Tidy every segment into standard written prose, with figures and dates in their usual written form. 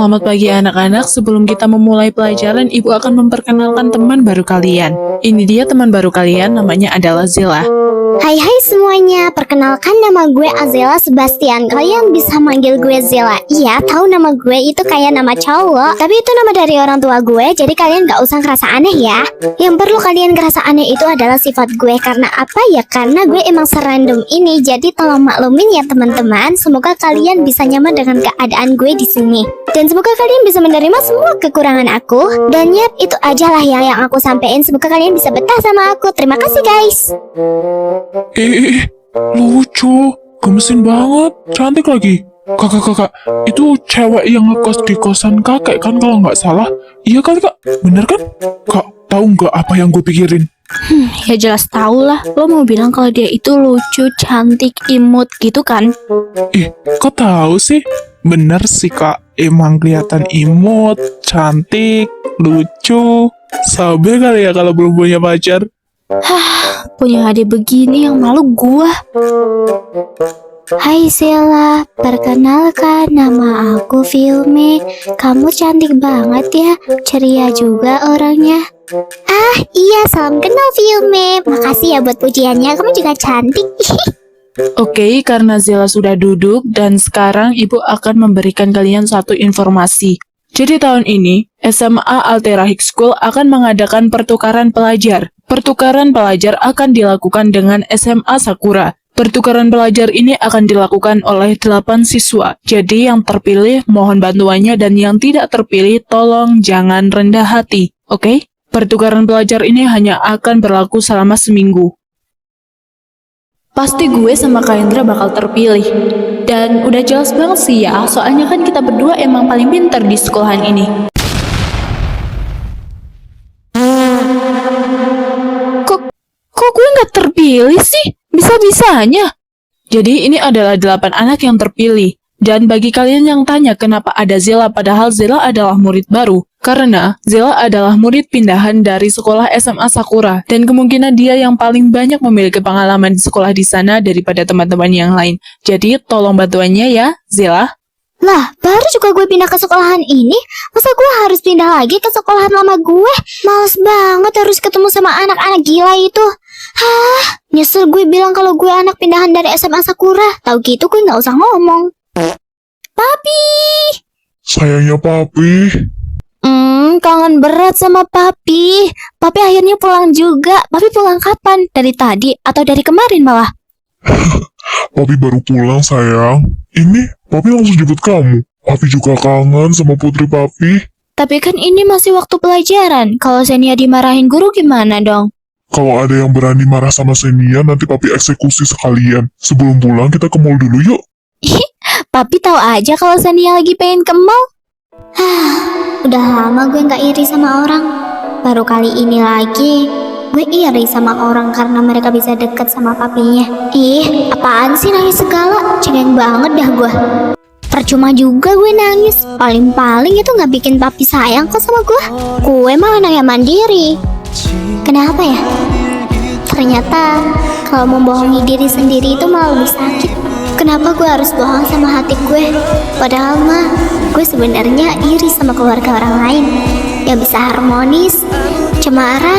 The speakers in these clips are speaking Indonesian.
Selamat pagi anak-anak, sebelum kita memulai pelajaran, Ibu akan memperkenalkan teman baru kalian. Ini dia teman baru kalian, namanya adalah Zela. Hai semuanya, perkenalkan nama gue Azela Sebastian. Kalian bisa manggil gue Zela. Iya, tahu nama gue itu kayak nama cowok, tapi itu nama dari orang tua gue, jadi kalian gak usah ngerasa aneh ya. Yang perlu kalian ngerasa aneh itu adalah sifat gue. Karena apa ya? Karena gue emang serandom ini, jadi tolong maklumin ya teman-teman. Semoga kalian bisa nyaman dengan keadaan gue di sini. Dan semoga kalian bisa menerima semua kekurangan aku. Dan yap, itu aja lah ya yang aku sampein. Semoga kalian bisa betah sama aku. Terima kasih guys. Lucu, gemesin banget, cantik lagi. Kakak, itu cewek yang ngekos di kosan kakek kan kalau nggak salah? Iya kali kak, bener kan? Kak, tahu nggak apa yang gue pikirin? Ya jelas tau lah. Lo mau bilang kalau dia itu lucu, cantik, imut gitu kan? Kok tahu sih? Bener sih kak, emang kelihatan imut, cantik, lucu. Sabar kali ya kalau belum punya pacar. Punya adik begini yang malu gua. Hai Zela, perkenalkan nama aku Filme. Kamu cantik banget ya, ceria juga orangnya. Iya, salam kenal Filme. Makasih ya buat pujiannya, kamu juga cantik. Oke, karena Zela sudah duduk dan sekarang Ibu akan memberikan kalian satu informasi. Jadi tahun ini, SMA Altera High School akan mengadakan pertukaran pelajar. Pertukaran pelajar akan dilakukan dengan SMA Sakura. Pertukaran pelajar ini akan dilakukan oleh 8 siswa. Jadi yang terpilih mohon bantuannya dan yang tidak terpilih tolong jangan rendah hati. Oke? Pertukaran pelajar ini hanya akan berlaku selama seminggu. Pasti gue sama Kak Indra bakal terpilih. Dan udah jelas banget sih ya, soalnya kan kita berdua emang paling pintar di sekolahan ini. Kok gue nggak terpilih sih? Bisa-bisanya. Jadi ini adalah 8 anak yang terpilih. Dan bagi kalian yang tanya kenapa ada Zela padahal Zela adalah murid baru, karena Zela adalah murid pindahan dari sekolah SMA Sakura dan kemungkinan dia yang paling banyak memiliki pengalaman di sekolah di sana daripada teman-teman yang lain. Jadi tolong bantuannya ya, Zela. Lah, baru juga gue pindah ke sekolahan ini. Masa gue harus pindah lagi ke sekolahan lama gue? Males banget harus ketemu sama anak-anak gila itu. Nyesel gue bilang kalau gue anak pindahan dari SMA Sakura. Tahu gitu gue gak usah ngomong. Papi! Sayangnya papi. Kangen berat sama papi. Papi akhirnya pulang juga. Papi pulang kapan? Dari tadi atau dari kemarin malah? Papi baru pulang sayang. Ini papi langsung jemput kamu. Papi juga kangen sama putri papi. Tapi kan ini masih waktu pelajaran. Kalau Xenia dimarahin guru gimana dong? Kalau ada yang berani marah sama Xenia, nanti papi eksekusi sekalian. Sebelum pulang kita ke mall dulu yuk. Papi tahu aja kalau Xenia lagi pengen ke mall. Udah lama gue gak iri sama orang. Baru kali ini lagi gue iri sama orang karena mereka bisa deket sama papinya. Apaan sih nangis segala? Cengeng banget dah gue. Percuma juga gue nangis. Paling-paling itu gak bikin papi sayang kok sama gue. Gue malah anak yang mandiri. Kenapa ya? Ternyata kalau membohongi diri sendiri itu malah lebih sakit. Kenapa gue harus bohong sama hati gue? Padahal mah gue sebenarnya iri sama keluarga orang lain yang bisa harmonis, cemara,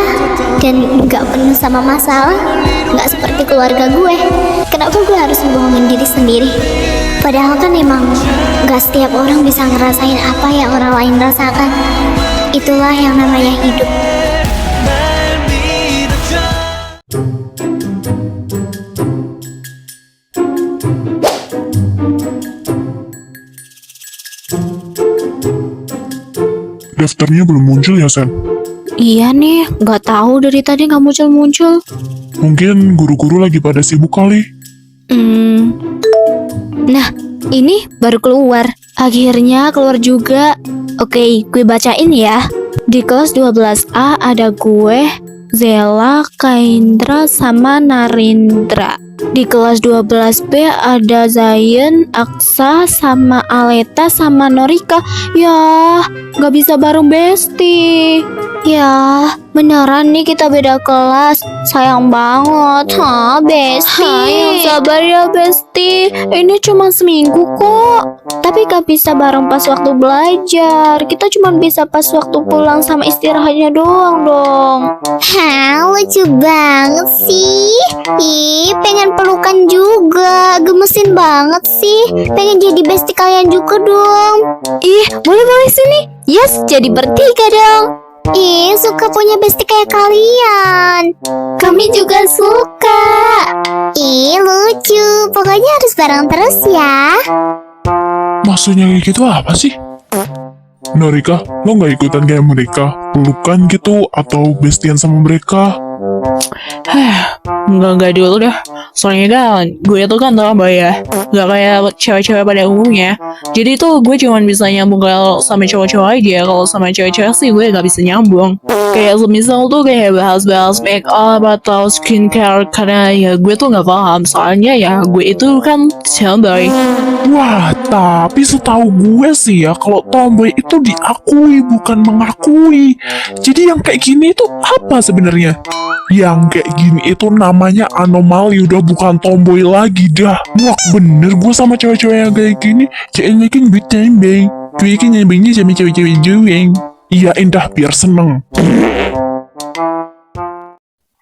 dan gak penuh sama masalah. Gak seperti keluarga gue. Kenapa gue harus membohongin diri sendiri? Padahal kan emang gak setiap orang bisa ngerasain apa yang orang lain rasakan. Itulah yang namanya hidup. Daftarnya belum muncul ya, Sam? Iya nih, nggak tahu dari tadi nggak muncul-muncul. Mungkin guru-guru lagi pada sibuk kali. Nah, ini baru keluar. Akhirnya keluar juga. Oke, gue bacain ya. Di kelas 12A ada gue, Zela, Kaindra, sama Narendra. Di kelas 12B ada Zayan, Aksa, sama Aleta, sama Norika. Ya, gak bisa bareng Besti. Ya, beneran nih kita beda kelas. Sayang banget, Besti. Yang sabar ya, Besti. Ini cuma seminggu kok. Tapi gak bisa bareng pas waktu belajar. Kita cuma bisa pas waktu pulang sama istirahatnya doang dong. Hah, lucu banget sih. Ih, pengen pelukan juga. Gemesin banget sih. Pengen jadi bestie kalian juga dong. Ih, boleh-boleh sini. Yes, jadi bertiga dong. Ih, suka punya bestie kayak kalian. Kami juga suka. Ih, lucu. Pokoknya harus bareng terus ya. Maksudnya kayak gitu apa sih? Norika, lo nggak ikutan kayak mereka? Pelukan gitu atau bestian sama mereka? Enggak dulu dah. Soalnya kan, gue tuh kan tomboy ya. Gak kayak cewek-cewek pada umumnya. Jadi tuh gue cuman bisa nyambung kalau sama cowok-cowok aja. Kalau sama cewek-cewek sih gue gak bisa nyambung. Kayak semisal tuh kayak bahas-bahas make up atau skincare. Karena ya gue tuh gak paham. Soalnya ya gue itu kan tomboy. Wah, tapi setahu gue sih ya, kalau tomboy itu diakui bukan mengakui. Jadi yang kayak gini itu apa sebenarnya? Yang kayak gini itu namanya anomali, udah bukan tomboy lagi dah. Muak bener gue sama cewek-cewek yang kayak gini. Cewek kan gue tomboy. Gue kan nyambungnya sama cewek-cewek jueng. Iya indah biar seneng.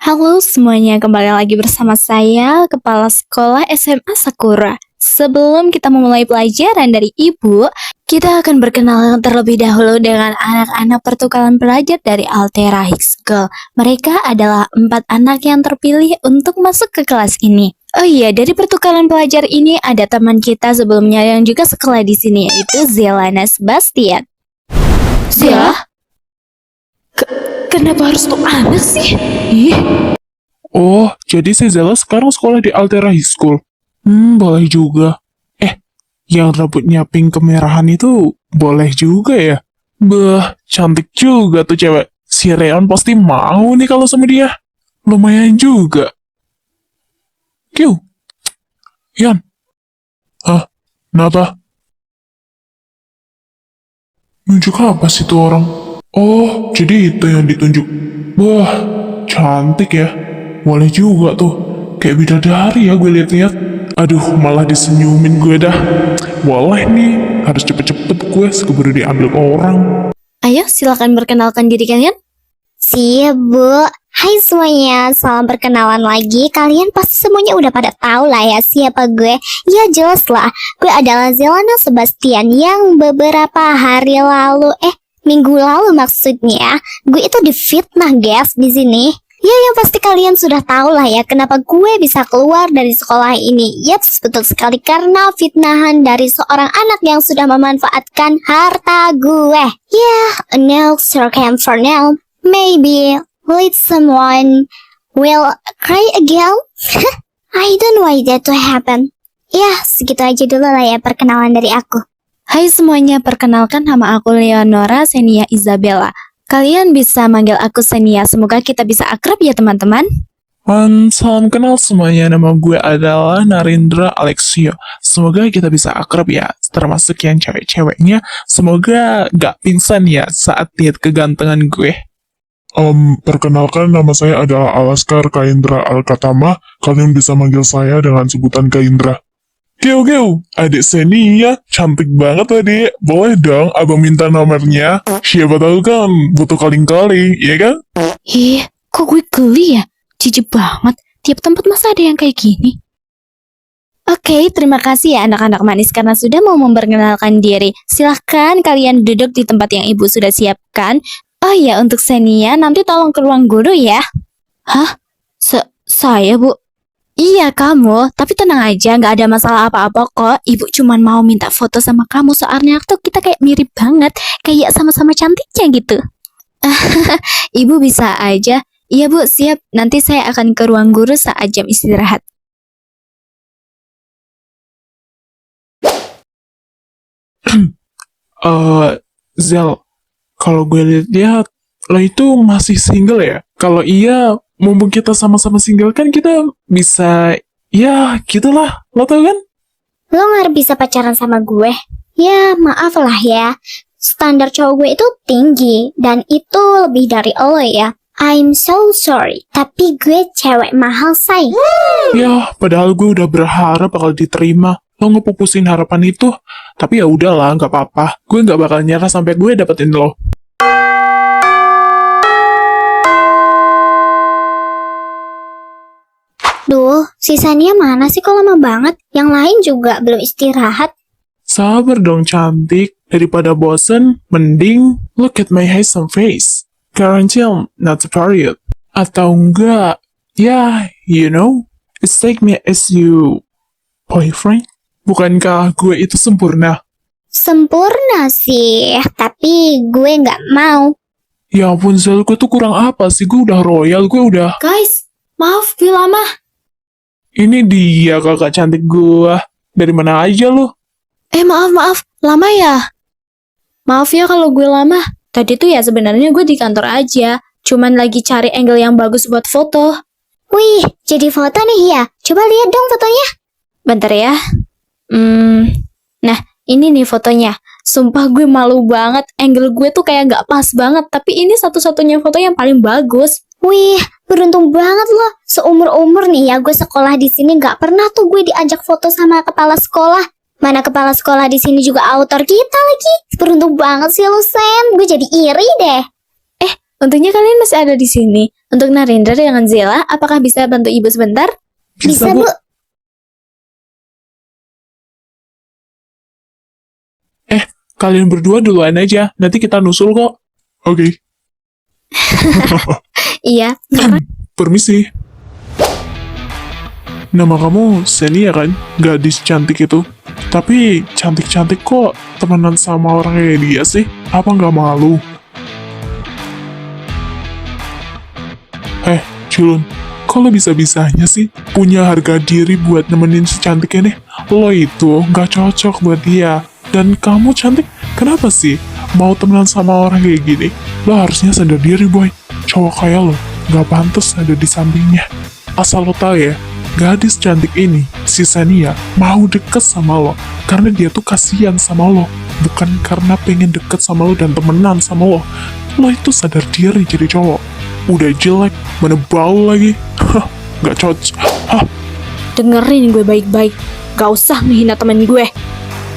Halo semuanya, kembali lagi bersama saya, Kepala Sekolah SMA Sakura. Sebelum kita memulai pelajaran dari Ibu, kita akan berkenalan terlebih dahulu dengan anak-anak pertukaran pelajar dari Altera High School. Mereka adalah 4 anak yang terpilih untuk masuk ke kelas ini. Oh iya, dari pertukaran pelajar ini ada teman kita sebelumnya yang juga sekolah di sini, yaitu Zelana Sebastian. Zela? Kenapa harus tuh anak sih? Ih, Oh, jadi si Zella sekarang sekolah di Altera High School. Boleh juga. Yang rambutnya pink kemerahan itu boleh juga ya? Bah, cantik juga tuh cewek. Si Reon pasti mau nih kalau sama dia. Lumayan juga. Kiu. Yan. Hah? Kenapa? Nunjuk apa sih tuh orang? Oh, jadi itu yang ditunjuk. Wah, cantik ya. Boleh juga tuh. Kayak bidadari ya gue liat-liat. Aduh, malah disenyumin gue dah. Boleh nih, harus cepet-cepet gue keburu diambil orang. Ayo, silakan perkenalkan diri kalian. Siap, Bu. Hai semuanya, salam perkenalan lagi. Kalian pasti semuanya udah pada tahu lah ya siapa gue. Ya jelas lah, gue adalah Zelana Sebastian yang beberapa hari lalu, minggu lalu maksudnya, gue itu difitnah guys di sini. Ya yang pasti kalian sudah tahu lah ya kenapa gue bisa keluar dari sekolah ini. Yaps, betul sekali karena fitnahan dari seorang anak yang sudah memanfaatkan harta gue. Yeah, no circum for now. Maybe let someone will cry again. I don't want that to happen. Ya, segitu aja dulu lah ya perkenalan dari aku. Hai semuanya, perkenalkan nama aku Leonora Senia Isabella. Kalian bisa manggil aku Senia, semoga kita bisa akrab ya teman-teman. Salam kenal semuanya, nama gue adalah Narendra Alexio. Semoga kita bisa akrab ya, termasuk yang cewek-ceweknya. Semoga gak pingsan ya saat lihat kegantengan gue. Perkenalkan nama saya adalah Alaskar Kaindra Alkatama. Kalian bisa manggil saya dengan sebutan Kaindra. Geo, adik Senia, cantik banget adik. Boleh dong abang minta nomornya? Siapa tahu kan butuh kaling-kaling, ya kan? Ih, kok gue geli ya? Jijik banget, tiap tempat masa ada yang kayak gini. Oke, terima kasih ya anak-anak manis karena sudah mau memperkenalkan diri. Silahkan kalian duduk di tempat yang ibu sudah siapkan. Oh iya, untuk Senia nanti tolong ke ruang guru ya. Hah? Saya bu? Iya kamu, tapi tenang aja, nggak ada masalah apa-apa kok. Ibu cuman mau minta foto sama kamu, soalnya tuh kita kayak mirip banget, kayak sama-sama cantiknya gitu. Ibu bisa aja. Iya bu, siap. Nanti saya akan ke ruang guru saat jam istirahat. Zel, kalau gue lihat lo itu masih single ya? Kalau iya, mumpung kita sama-sama single kan kita bisa, ya gitulah, lo tau kan? Lo nggak bisa pacaran sama gue? Ya maaf lah ya. standar cowok gue itu tinggi, dan itu lebih dari lo ya. I'm so sorry, tapi gue cewek mahal, say. Ya, padahal gue udah berharap bakal diterima. Lo ngepupusin harapan itu, tapi ya udahlah, nggak apa-apa. Gue nggak bakal nyerah sampai gue dapetin lo. Duh, sisanya mana sih kok lama banget? Yang lain juga belum istirahat. Sabar dong cantik, daripada bosen, mending look at my handsome face. Guarantee I'm not a period. Atau enggak, ya, you know, it's take me as you boyfriend. Bukankah gue itu sempurna? Sempurna sih, tapi gue nggak mau. Ya ampun Zel, gue tuh kurang apa sih? Gue udah royal, gue udah... Guys, maaf gue lama. Ini dia kakak cantik gue. Dari mana aja lo? Maaf, lama ya? Maaf ya kalau gue lama. Tadi tuh ya sebenarnya gue di kantor aja. Cuman lagi cari angle yang bagus buat foto. Wih, jadi foto nih ya? Coba lihat dong fotonya. Bentar ya. Nah, ini nih fotonya. Sumpah gue malu banget. Angle gue tuh kayak gak pas banget. Tapi ini satu-satunya foto yang paling bagus. Wih, beruntung banget loh. Seumur-umur nih ya gue sekolah di sini gak pernah tuh gue diajak foto sama kepala sekolah. Mana kepala sekolah di sini juga autor kita lagi. Beruntung banget sih lo, Sen. Gue jadi iri deh. Untungnya kalian masih ada di sini. Untuk Narendra dengan Zela, apakah bisa bantu ibu sebentar? Bisa, Bu. Kalian berdua duluan aja, nanti kita nusul kok. Oke. Iya. Permisi. Nama kamu Seni ya kan? Gadis cantik itu. Tapi cantik-cantik kok temenan sama orang kayak dia sih? Apa nggak malu? Culun, kok lo bisa-bisanya sih punya harga diri buat nemenin si cantik ini? Lo itu nggak cocok buat dia. Dan kamu cantik, kenapa sih mau temenan sama orang kayak gini? Lo harusnya sadar diri, boy. Cowok kayak lo nggak pantas ada di sampingnya. Asal lo tahu ya, gadis cantik ini, si Sania, mau deket sama lo karena dia tuh kasihan sama lo, bukan karena pengen deket sama lo dan temenan sama lo. Lo itu sadar diri jadi cowok. Udah jelek, mana bau lagi. Hah, nggak cocok. Hah, Dengerin gue baik-baik. Gak usah ngehina temen gue.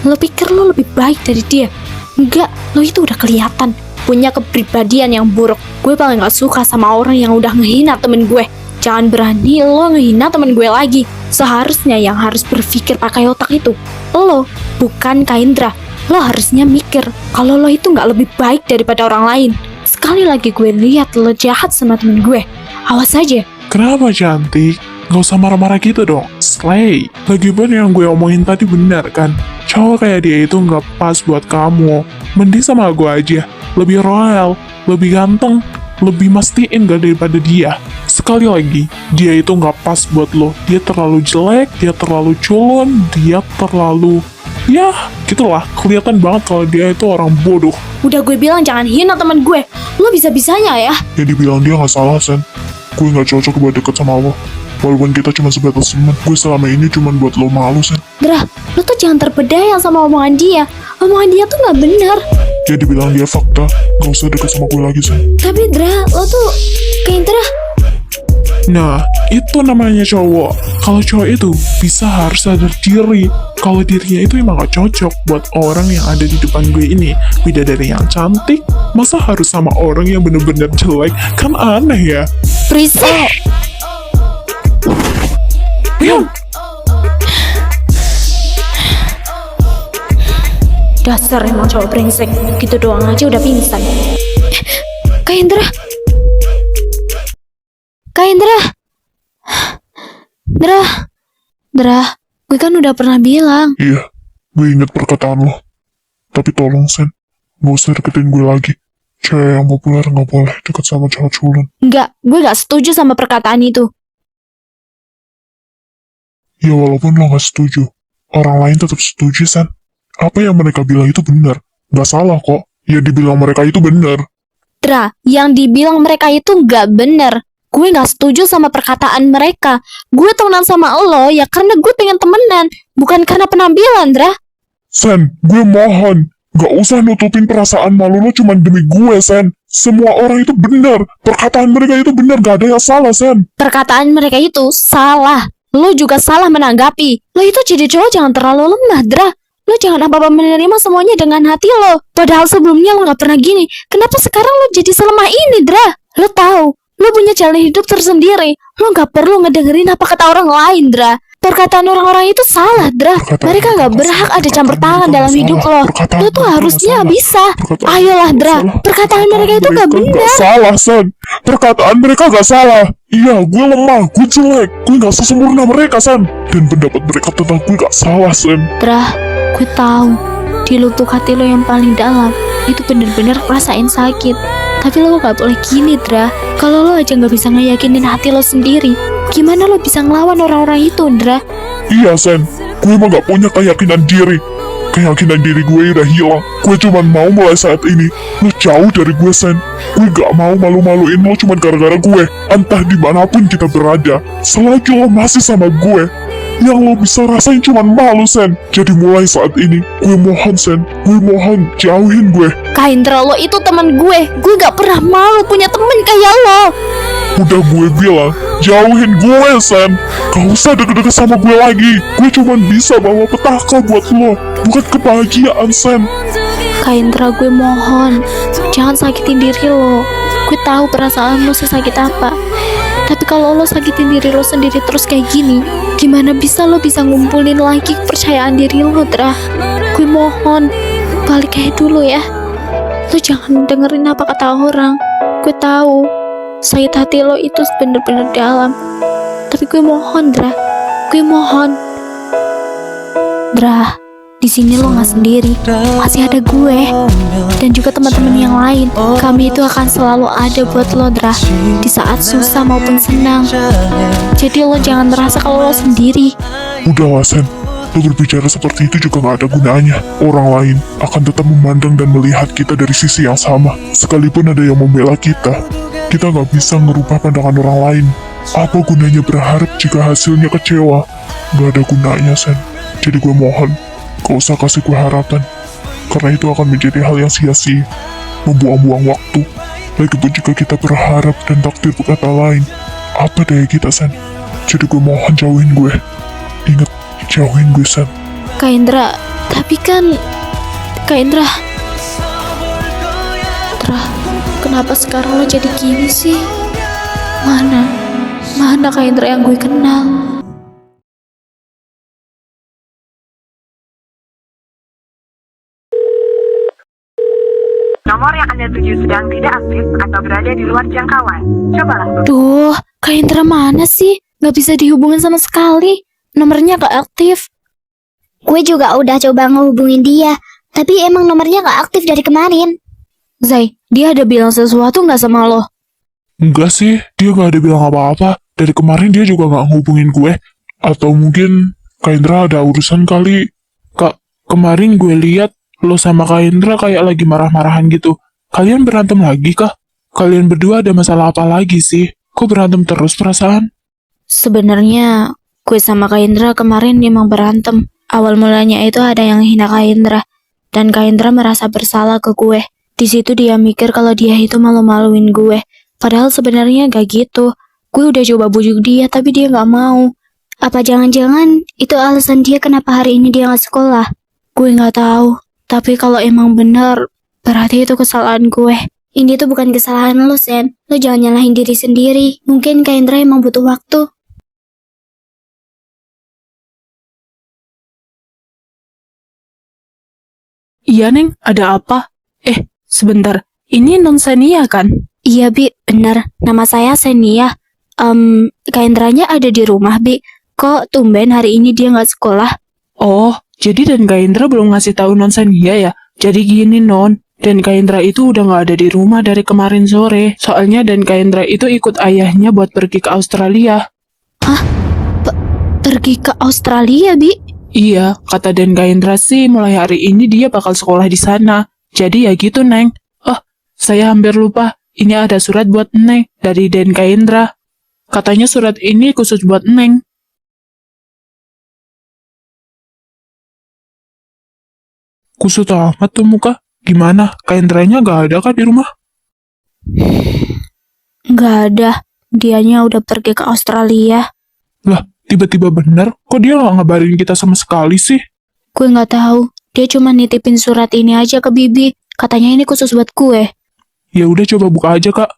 Lo pikir lo lebih baik dari dia? Enggak, lo itu udah kelihatan punya kepribadian yang buruk. Gue paling gak suka sama orang yang udah ngehina temen gue. Jangan berani lo ngehina temen gue lagi. Seharusnya yang harus berpikir pakai otak itu lo, bukan Kaindra. Lo harusnya mikir kalau lo itu gak lebih baik daripada orang lain. Sekali lagi gue lihat lo jahat sama temen gue, awas aja. kenapa cantik? Gak usah marah-marah gitu dong. Slay. Lagipun yang gue omongin tadi benar kan? Cowok kayak dia itu nggak pas buat kamu. Mending sama gue aja. Lebih royal, lebih ganteng, lebih mastiin gak daripada dia. Sekali lagi, dia itu nggak pas buat lo. Dia terlalu jelek, dia terlalu culun, dia terlalu... Ya, gitulah. Kelihatan banget kalau dia itu orang bodoh. Udah gue bilang jangan hina temen gue. Lo bisa-bisanya ya. Yang dibilang dia nggak salah, Sen. Gue nggak cocok buat deket sama lo. Walaupun kita cuma sebatas teman, gue selama ini cuma buat lo malu, Sen. Dra, lo tuh jangan terpedaya sama omongan dia. Omongan dia tuh gak benar. Dia dibilang dia fakta, gak usah deket sama gue lagi, Sen. Tapi Dra, lo tuh kayak Dra. Nah, itu namanya cowok. Kalau cowok itu bisa harus sadar diri. Kalau dirinya itu emang gak cocok buat orang yang ada di depan gue ini. Bidadari yang cantik, masa harus sama orang yang bener-bener jelek? Kan aneh ya. Berisik. Dasar emang cowok brengsek. Gitu doang aja udah pingsan. Kak Indra. Dra, gue kan udah pernah bilang. Iya, gue inget perkataan lo. Tapi tolong, Sen, gak usah deketin gue lagi. Cewek yang populer gak boleh deket sama cowok culun. Enggak, gue gak setuju sama perkataan itu. Ya walaupun lo gak setuju, orang lain tetap setuju, Sen. Apa yang mereka bilang itu benar. Gak salah kok. Ya dibilang mereka itu benar. Dra, yang dibilang mereka itu gak bener. Gue gak setuju sama perkataan mereka. Gue temenan sama lo ya karena gue pengen temenan, bukan karena penampilan, Dra. Sen, gue mohon. Gak usah nutupin perasaan malu lo cuma demi gue, Sen. Semua orang itu benar. Perkataan mereka itu benar, gak ada yang salah, Sen. Perkataan mereka itu salah. Lo juga salah menanggapi. Lo itu jadi cowok jangan terlalu lemah, Dra. Lo jangan apa-apa menerima semuanya dengan hati lo. Padahal sebelumnya lo gak pernah gini. Kenapa sekarang lo jadi selemah ini, Dra? Lo tahu, lo punya jalan hidup tersendiri. Lo gak perlu ngedengerin apa kata orang lain, Dra. Perkataan orang-orang itu salah, Dra. Mereka gak berhak ada campur tangan dalam hidup lo. Lo tuh harusnya bisa. Ayolah, Dra. Perkataan mereka itu gak benar. Gak salah, Sen. Perkataan mereka gak salah. Iya, gue lemah, gue jelek. Gue gak sesempurna mereka, Sen. Dan pendapat mereka tentang gue gak salah, Sen. Dra, gue tahu di lubuk hati lo yang paling dalam itu bener-bener rasain sakit. Tapi lo gak boleh gini, Dra. Kalau lo aja gak bisa ngeyakinin hati lo sendiri, gimana lo bisa ngelawan orang-orang itu, Dra? Iya, Sen. Gue emang gak punya keyakinan diri. Keyakinan diri gue udah hilang. Gue cuma mau mulai saat ini lo jauh dari gue, Sen. Gue gak mau malu-maluin lo cuma gara-gara gue. Entah dimanapun kita berada, selagi lo masih sama gue, yang lo bisa rasain cuma malu, Sen. Jadi mulai saat ini, gue mohon, Sen. Gue mohon, jauhin gue. Kak Indra, lo itu teman gue. Gue gak pernah malu punya temen kayak lo. Udah gue bilang, jauhin gue, Sen. Gak usah deket-deket sama gue lagi. Gue cuma bisa bawa petaka buat lo, bukan kebahagiaan, Sen. Kak Indra, gue mohon, jangan sakitin diri lo. Gue tahu perasaan lo sesakit apa. Tapi kalau lo sakitin diri lo sendiri terus kayak gini, gimana bisa lo bisa ngumpulin lagi kepercayaan diri lo, Dra? Gue mohon, balik kayak dulu ya. Lo jangan dengerin apa kata orang. Gue tahu sakit hati lo itu bener-bener dalam. Tapi gue mohon, Dra. Gue mohon. Dra, di sini lo nggak sendiri. Masih ada gue dan juga teman-teman yang lain. Kami itu akan selalu ada buat lo, Dra, di saat susah maupun senang. Jadi lo jangan merasa kalau lo sendiri. Udahlah, Sen. Lo berbicara seperti itu juga gak ada gunanya. Orang lain akan tetap memandang dan melihat kita dari sisi yang sama. Sekalipun ada yang membela kita gak bisa merubah pandangan orang lain. Apa gunanya berharap jika hasilnya kecewa? Gak ada gunanya, Sen. Jadi gue mohon, gak usah kasih gue harapan. Karena itu akan menjadi hal yang sia-sia, membuang-buang waktu. Lagipun jika kita berharap dan takdir berkata lain, apa daya kita, Sen? Jadi gue mohon jauhin gue. Ingat, jauhin gue, Sen. Kak Indra, tapi kan Kak Indra, Dra, kenapa sekarang lo jadi gini sih? Mana Kak Indra yang gue kenal? Nomor yang Anda tuju sedang tidak aktif atau berada di luar jangkauan. Cobalah. Duh, Kak Indra mana sih? Gak bisa dihubungin sama sekali. Nomornya gak aktif. Gue juga udah coba ngehubungin dia, tapi emang nomornya gak aktif dari kemarin. Zai, dia ada bilang sesuatu gak sama lo? Enggak sih, dia gak ada bilang apa-apa. Dari kemarin dia juga gak ngehubungin gue. Atau mungkin Kak Indra ada urusan kali. Kak, kemarin gue lihat lo sama Kak Indra kayak lagi marah-marahan gitu. Kalian berantem lagi kah? Kalian berdua ada masalah apa lagi sih? Kok berantem terus perasaan? Sebenarnya gue sama Kak Indra kemarin memang berantem. Awal mulanya itu ada yang hina Kak Indra, dan Kak Indra merasa bersalah ke gue. Di situ dia mikir kalau dia itu malu-maluin gue. Padahal sebenarnya gak gitu. Gue udah coba bujuk dia tapi dia gak mau. Apa jangan-jangan itu alasan dia kenapa hari ini dia gak sekolah? Gue gak tahu. Tapi kalau emang benar, berarti itu kesalahan gue. Ini tuh bukan kesalahan lo, Sen. Lo jangan nyalahin diri sendiri. Mungkin Kak Indra emang butuh waktu. Iya, Neng, ada apa? Sebentar, ini Non Sania kan? Iya, Bi, benar. Nama saya Senia. Kak Indranya ada di rumah, Bi. Kok tumben hari ini dia gak sekolah? Oh, jadi dan Kak Indra belum ngasih tahu Non Sania ya? Jadi gini, Non. Dan Kak Indra itu udah gak ada di rumah dari kemarin sore. Soalnya dan Kak Indra itu ikut ayahnya buat pergi ke Australia. Pergi ke Australia, Bi? Iya, kata Dan Kak Indra sih mulai hari ini dia bakal sekolah di sana. Jadi ya gitu, Neng. Oh, saya hampir lupa. Ini ada surat buat Neng dari Dan Kak Indra. Katanya surat ini khusus buat Neng. Kusut amat tuh muka. Gimana? Kaindranya gak ada kah di rumah? Nggak ada. Dianya udah pergi ke Australia. Lah, tiba-tiba bener. Kok dia gak ngabarin kita sama sekali sih? Gue nggak tahu. Dia cuma nitipin surat ini aja ke Bibi. Katanya ini khusus buat gue. Ya udah coba buka aja, Kak.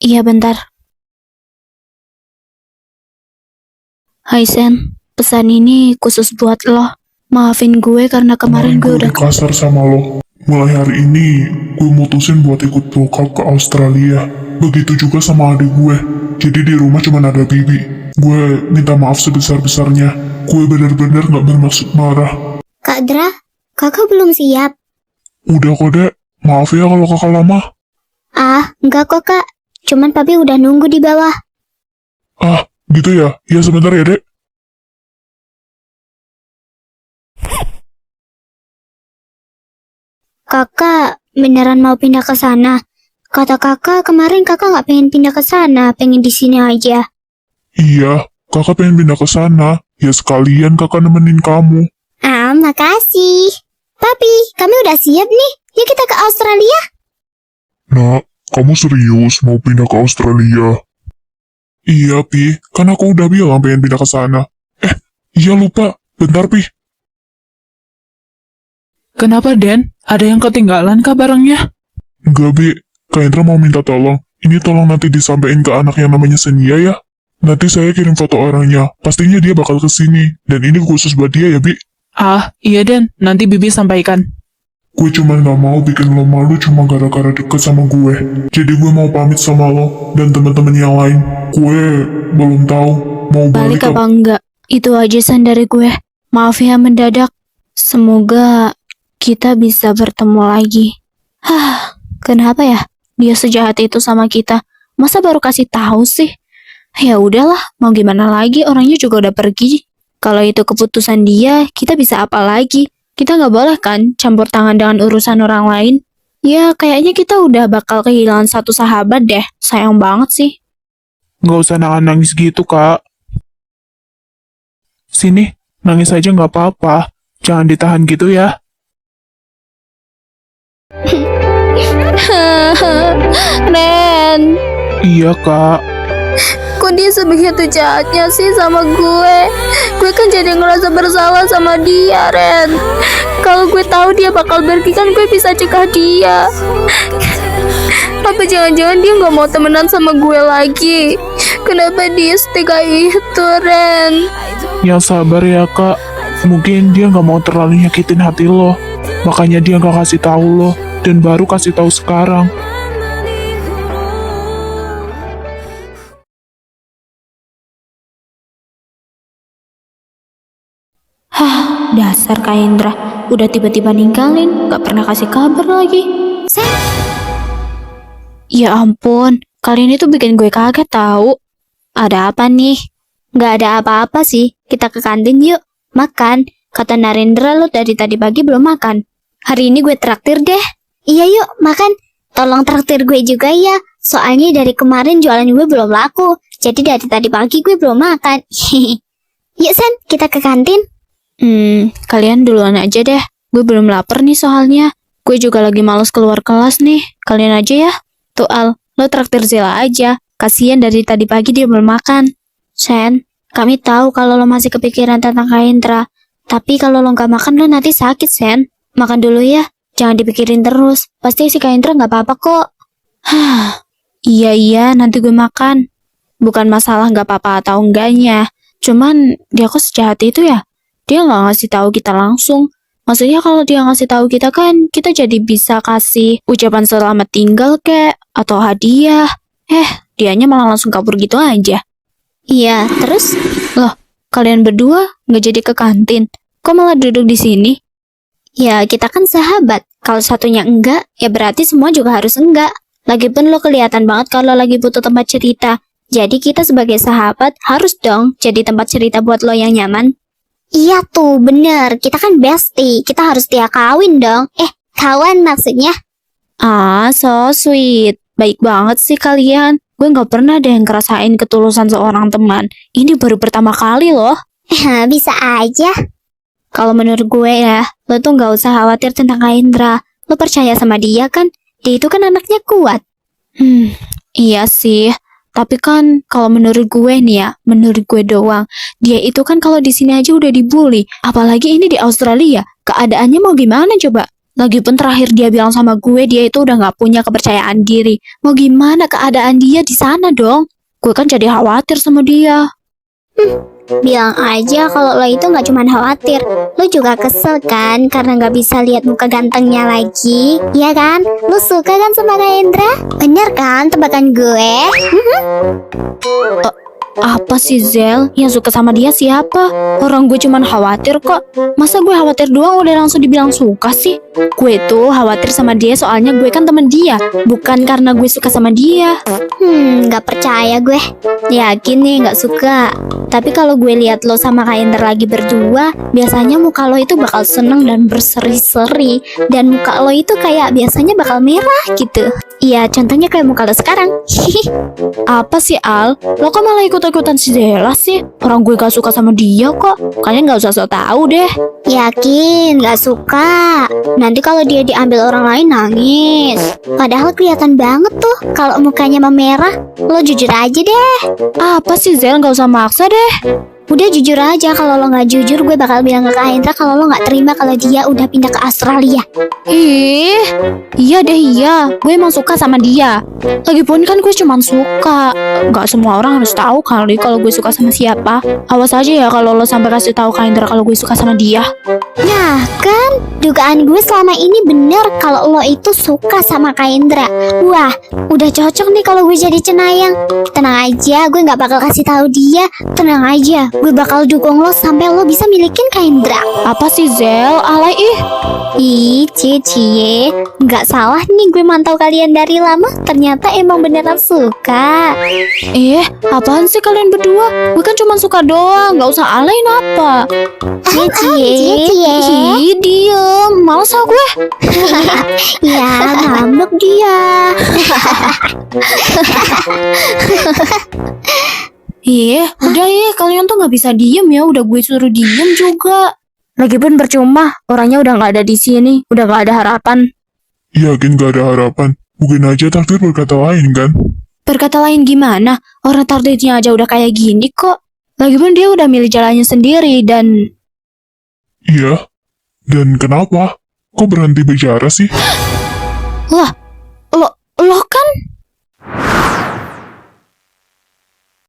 Iya, bentar. Hai Sen, pesan ini khusus buat lo. Maafin gue karena kemarin gue udah... kasar sama lo. Mulai hari ini, gue mutusin buat ikut bokap ke Australia. Begitu juga sama adik gue. Jadi di rumah cuma ada Bibi. Gue minta maaf sebesar-besarnya. Gue bener-bener gak bermaksud marah. Kak Dra, kakak belum siap. Udah kok, Dek. Maaf ya kalau kakak lama. Ah, enggak kok kak. Cuman papi udah nunggu di bawah. Ah, gitu ya? Ya sebentar ya, Dek. Kakak beneran mau pindah ke sana? Kata kakak kemarin kakak nggak pengen pindah ke sana, pengen di sini aja. Iya, kakak pengen pindah ke sana. Ya sekalian kakak nemenin kamu. Ah, makasih. Papi, kami udah siap nih. Yuk kita ke Australia. Nak, kamu serius mau pindah ke Australia? Iya, Pi. Kan aku udah bilang pengen pindah ke sana. Iya lupa. Bentar, Pi. Kenapa, Den? Ada yang ketinggalan kah barangnya? Enggak, Bi. Kak Indra mau minta tolong. Ini tolong nanti disampaikan ke anak yang namanya Senia ya. Nanti saya kirim foto orangnya. Pastinya dia bakal kesini. Dan ini khusus buat dia ya, Bi. Ah, iya Den. Nanti Bibi sampaikan. Gue cuma gak mau bikin lo malu cuma gara-gara deket sama gue. Jadi gue mau pamit sama lo dan teman-teman yang lain. Gue belum tahu mau Balik balik apa enggak? Itu aja San dari gue. Maaf ya mendadak. Semoga kita bisa bertemu lagi. Kenapa ya? Dia sejahat itu sama kita. Masa baru kasih tahu sih? Ya udahlah, mau gimana lagi, orangnya juga udah pergi. Kalau itu keputusan dia, kita bisa apa lagi? Kita nggak boleh kan campur tangan dengan urusan orang lain? Ya, kayaknya kita udah bakal kehilangan satu sahabat deh. Sayang banget sih. Nggak usah nangis gitu, Kak. Sini, nangis aja nggak apa-apa. Jangan ditahan gitu ya. Ren, Iya, Kak. kok dia sebegitu jahatnya sih sama gue? Gue kan jadi ngerasa bersalah sama dia, Ren. Kalau gue tahu dia bakal pergi kan gue bisa cegah dia. Apa jangan-jangan dia nggak mau temenan sama gue lagi? Kenapa dia setega itu, Ren? Yang sabar ya, Kak. Mungkin dia nggak mau terlalu nyakitin hati lo. Makanya dia nggak kasih tahu lo. Dan baru kasih tahu sekarang. Dasar Kak Indra, udah tiba-tiba ninggalin, gak pernah kasih kabar lagi. Sen, Ya ampun, kalian itu bikin gue kaget tahu. Ada apa nih? nggak ada apa-apa sih. Kita ke kantin yuk. Makan. Kata Narendra lo dari tadi pagi belum makan. Hari ini gue traktir deh. Iya yuk, makan. Tolong traktir gue juga ya. Soalnya dari kemarin jualan gue belum laku. Jadi dari tadi pagi gue belum makan. Yuk Sen, kita ke kantin. Kalian duluan aja deh. Gue belum lapar nih soalnya. Gue juga lagi males keluar kelas nih. Kalian aja ya. Tuh Al, lo traktir Zila aja. Kasian dari tadi pagi dia belum makan. Sen, kami tahu kalau lo masih kepikiran tentang Kak Indra. Tapi kalau lo nggak makan lo nanti sakit, Sen. Makan dulu ya. Jangan dipikirin terus. Pasti si Kak Indra nggak apa-apa kok. Iya, nanti gue makan. Bukan masalah nggak apa-apa atau enggaknya. Cuman dia kok sejahat itu ya? Dia nggak ngasih tahu kita langsung. Maksudnya kalau dia ngasih tahu kita kan, kita jadi bisa kasih ucapan selamat tinggal kek, atau hadiah. Dianya malah langsung kabur gitu aja. Iya, terus? Kalian berdua nggak jadi ke kantin. Kok malah duduk di sini? Ya kita kan sahabat. Kalau satunya enggak, ya berarti semua juga harus enggak. Lagipun lo kelihatan banget kalau lagi butuh tempat cerita. Jadi kita sebagai sahabat harus dong jadi tempat cerita buat lo yang nyaman. Iya tuh, bener. Kita kan bestie. Kita harus dia kawin dong. Kawan maksudnya. So sweet. Baik banget sih kalian. Gue nggak pernah deh ngerasain ketulusan seorang teman. Ini baru pertama kali loh. Bisa aja. Kalau menurut gue ya, lo tuh nggak usah khawatir tentang Kak Indra. Lo percaya sama dia kan? Dia itu kan anaknya kuat. Iya sih. Tapi kan kalau menurut gue nih ya, menurut gue doang, dia itu kan kalau di sini aja udah dibully. Apalagi ini di Australia, keadaannya mau gimana coba? Lagipun terakhir dia bilang sama gue, dia itu udah nggak punya kepercayaan diri. Mau gimana keadaan dia di sana dong? Gue kan jadi khawatir sama dia. Bilang aja kalau lo itu nggak cuma khawatir, lo juga kesel kan karena nggak bisa lihat muka gantengnya lagi, iya kan? Lo suka kan sama Kak Indra? Bener kan tebakan gue? Apa sih Zel? Yang suka sama dia siapa? Orang gue cuman khawatir kok. Masa gue khawatir doang udah langsung dibilang suka sih? Gue tuh khawatir sama dia soalnya gue kan temen dia, bukan karena gue suka sama dia. Nggak percaya gue. Yakin nih nggak suka. Tapi kalau gue lihat lo sama Kak Indra lagi berdua, biasanya muka lo itu bakal seneng dan berseri-seri. Dan muka lo itu kayak biasanya bakal merah gitu. Iya, contohnya kayak muka lo sekarang. Apa sih Al? Lo kok malah ikut-ikutan si Zela sih? Orang gue gak suka sama dia kok. Kalian gak usah sok tahu deh. Yakin nggak suka. Nanti kalau dia diambil orang lain nangis. Padahal kelihatan banget tuh kalau mukanya memerah. Lo jujur aja deh. Apa sih Zel? Gak usah maksa deh. Udah jujur aja, kalau lo nggak jujur gue bakal bilang ke Kak Indra kalau lo nggak terima kalau dia udah pindah ke Australia. Ih, iya deh iya. Gue emang suka sama dia. Lagipun kan gue cuman suka. Gak semua orang harus tahu kali kalau gue suka sama siapa. Awas aja ya kalau lo sampai kasih tahu Kak Indra kalau gue suka sama dia. Nah kan, dugaan gue selama ini bener kalau lo itu suka sama Kak Indra. Wah, udah cocok nih kalau gue jadi cenayang. Tenang aja, gue nggak bakal kasih tahu dia. Tenang aja, gue bakal dukung lo sampai lo bisa milikin Kak Indra. Apa sih Zel? Alay ih. Ih, cie, nggak salah nih gue mantau kalian dari lama. Ternyata emang beneran suka. Apaan sih kalian berdua? Gue kan cuma suka doang. Gak usah alain apa. Cie. Ih, diem. Males ah gue. Ya, ngambek dia. Udah kalian tuh gak bisa diem ya. Udah gue suruh diem juga. Lagipun percuma, orangnya udah gak ada di sini. Udah gak ada harapan. Yakin gak ada harapan? Mungkin aja takdir berkata lain kan? Berkata lain gimana? Orang takdirnya aja udah kayak gini kok. Lagipun dia udah milih jalannya sendiri dan... Iya. Dan kenapa? Kok berhenti bicara sih? Lo kan...